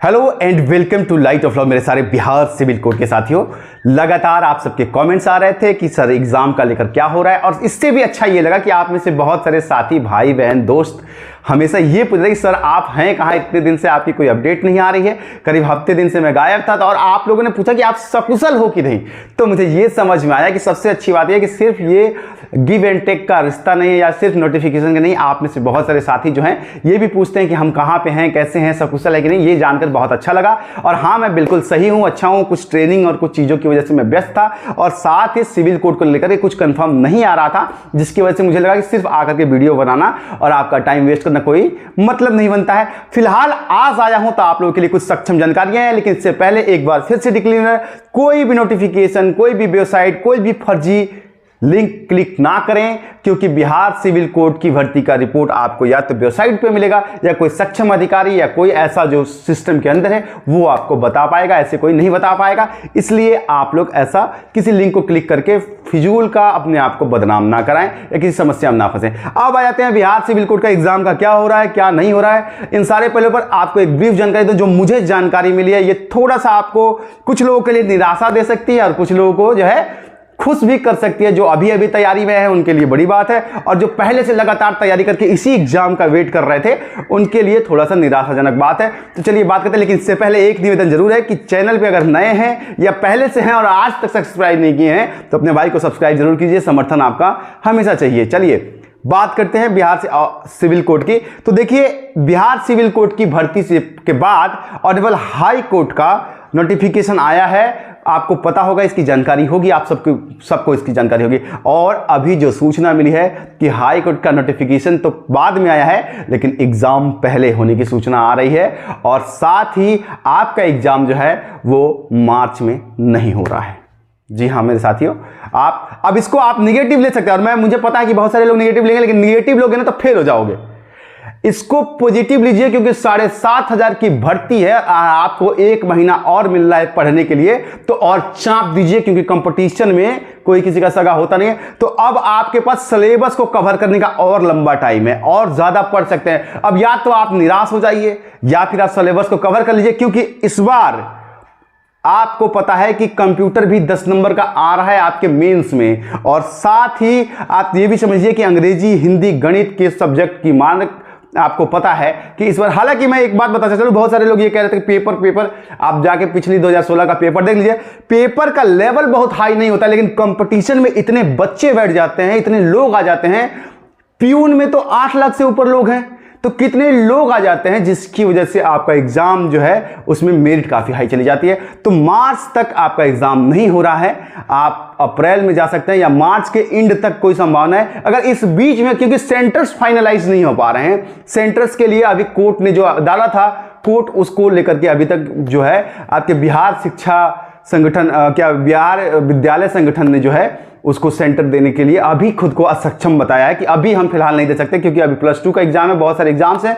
Hello and welcome to light of love मेरे सारे Bihar civil code के साथियों। लगातार आप सबके कमेंट्स आ रहे थे कि सर एग्जाम का लेकर क्या हो रहा है, और इससे भी अच्छा ये लगा कि आप में से बहुत सारे साथी, भाई बहन, दोस्त हमेशा ये पूछ रहे कि सर आप हैं कहाँ, इतने दिन से आपकी कोई अपडेट नहीं आ रही है। करीब हफ्ते दिन से मैं गायब था, और आप लोगों ने पूछा कि आप सकुशल हो कि नहीं। तो मुझे ये समझ में आया कि सबसे अच्छी बात यह है कि सिर्फ ये गिव एंड टेक का रिश्ता नहीं है या सिर्फ नोटिफिकेशन का नहीं। आप में से बहुत सारे साथी जो हैं ये भी पूछते हैं कि हम कहाँ पे हैं, कैसे हैं, सकुशल है कि नहीं। ये जानकर बहुत अच्छा लगा। और हाँ, मैं बिल्कुल सही हूँ, अच्छा हूँ। कुछ ट्रेनिंग और कुछ चीज़ों की वजह से मैं व्यस्त था, और साथ ही सिविल कोड को लेकर कुछ कंफर्म नहीं आ रहा था, जिसकी वजह से मुझे लगा कि सिर्फ आकर के वीडियो बनाना और आपका टाइम वेस्ट करना कोई मतलब नहीं बनता है। फिलहाल आज आया हूं तो आप लोगों के लिए कुछ सक्षम जानकारियां हैं, लेकिन इससे पहले एक बार फिर से डिक्लेमर, कोई भी नोटिफिकेशन, कोई भी वेबसाइट, कोई भी फर्जी लिंक क्लिक ना करें, क्योंकि बिहार सिविल कोड की भर्ती का रिपोर्ट आपको या तो वेबसाइट पे मिलेगा या कोई सक्षम अधिकारी या कोई ऐसा जो सिस्टम के अंदर है वो आपको बता पाएगा, ऐसे कोई नहीं बता पाएगा। इसलिए आप लोग ऐसा किसी लिंक को क्लिक करके फिजूल का अपने आप को बदनाम ना कराएं या किसी समस्या में ना फंसें। अब आ जाते हैं बिहार सिविल कोड का एग्जाम का क्या हो रहा है, क्या नहीं हो रहा है। इन सारे पहले पर आपको एक ब्रीफ जानकारी दो। जो मुझे जानकारी मिली है ये थोड़ा सा आपको कुछ लोगों के लिए निराशा दे सकती है और कुछ लोगों को जो है खुश भी कर सकती है। जो अभी अभी तैयारी में है उनके लिए बड़ी बात है, और जो पहले से लगातार तैयारी करके इसी एग्जाम का वेट कर रहे थे उनके लिए थोड़ा सा निराशाजनक बात है। तो चलिए बात करते हैं, लेकिन इससे पहले एक निवेदन जरूर है कि चैनल पे अगर नए हैं या पहले से हैं और आज तक सब्सक्राइब नहीं किए हैं तो अपने भाई को सब्सक्राइब जरूर कीजिए। समर्थन आपका हमेशा चाहिए। चलिए बात करते हैं बिहार से सिविल कोड की। तो देखिए, बिहार सिविल कोड की भर्ती के बाद ऑनरेबल हाई कोर्ट का नोटिफिकेशन आया है। आपको पता होगा, इसकी जानकारी होगी, आप सबको इसकी जानकारी होगी। और अभी जो सूचना मिली है कि हाई कोर्ट का नोटिफिकेशन तो बाद में आया है, लेकिन एग्जाम पहले होने की सूचना आ रही है, और साथ ही आपका एग्जाम जो है वो मार्च में नहीं हो रहा है। जी हाँ मेरे साथियों, आप अब इसको आप निगेटिव ले सकते हैं, और मुझे पता है कि बहुत सारे लोग निगेटिव लेंगे, लेकिन निगेटिव लोगे ना तो फेल हो जाओगे। इसको पॉजिटिव लीजिए, क्योंकि 7,500 की भर्ती है, आपको 1 महीना और मिल रहा है पढ़ने के लिए, तो और चाप दीजिए, क्योंकि कंपटीशन में कोई किसी का सगा होता नहीं है। तो अब आपके पास सिलेबस को कवर करने का और लंबा टाइम है, और ज्यादा पढ़ सकते हैं। अब या तो आप निराश हो जाइए या फिर आप सिलेबस को कवर कर लीजिए, क्योंकि इस बार आपको पता है कि कंप्यूटर भी 10 नंबर का आ रहा है आपके मेंस में, और साथ ही आप ये भी समझिए कि अंग्रेजी, हिंदी, गणित के सब्जेक्ट की मार्क आपको पता है कि इस बार, हालांकि मैं एक बात बता सकता हूं, बहुत सारे लोग ये कह रहे थे कि पेपर आप जाके पिछली 2016 का पेपर देख लीजिए। पेपर का लेवल बहुत हाई नहीं होता, लेकिन कंपटीशन में इतने बच्चे बैठ जाते हैं, इतने लोग आ जाते हैं। प्यून में तो 8 लाख से ऊपर लोग हैं, तो कितने लोग आ जाते हैं, जिसकी वजह से आपका एग्जाम जो है उसमें मेरिट काफी हाई चली जाती है। तो मार्च तक आपका एग्जाम नहीं हो रहा है, आप अप्रैल में जा सकते हैं या मार्च के एंड तक कोई संभावना है। अगर इस बीच में, क्योंकि सेंटर्स फाइनलाइज नहीं हो पा रहे हैं, सेंटर्स के लिए अभी कोर्ट ने जो डाला था, कोर्ट उसको लेकर के अभी तक जो है आपके बिहार शिक्षा संगठन, क्या बिहार विद्यालय संगठन ने जो है उसको सेंटर देने के लिए अभी खुद को असक्षम बताया है कि अभी हम फिलहाल नहीं दे सकते, क्योंकि अभी +2 का एग्जाम है, बहुत सारे एग्जाम्स हैं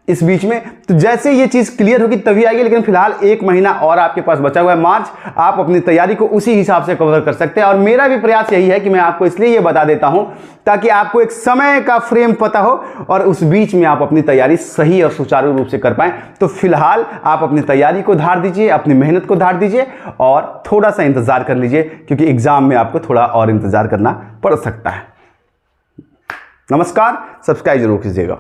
इस बीच में। तो जैसे ये चीज क्लियर होगी तभी आएगी, लेकिन फिलहाल 1 महीना और आपके पास बचा हुआ है मार्च, आप अपनी तैयारी को उसी हिसाब से कवर कर सकते हैं। और मेरा भी प्रयास यही है कि मैं आपको इसलिए ये बता देता हूं ताकि आपको एक समय का फ्रेम पता हो और उस बीच में आप अपनी तैयारी सही और सुचारू रूप से कर पाएं। तो फिलहाल आप अपनी तैयारी को धार दीजिए, अपनी मेहनत को धार दीजिए, और थोड़ा सा इंतजार कर लीजिए, क्योंकि एग्जाम में आपको थोड़ा और इंतजार करना पड़ सकता है। नमस्कार, सब्सक्राइब जरूर कीजिएगा।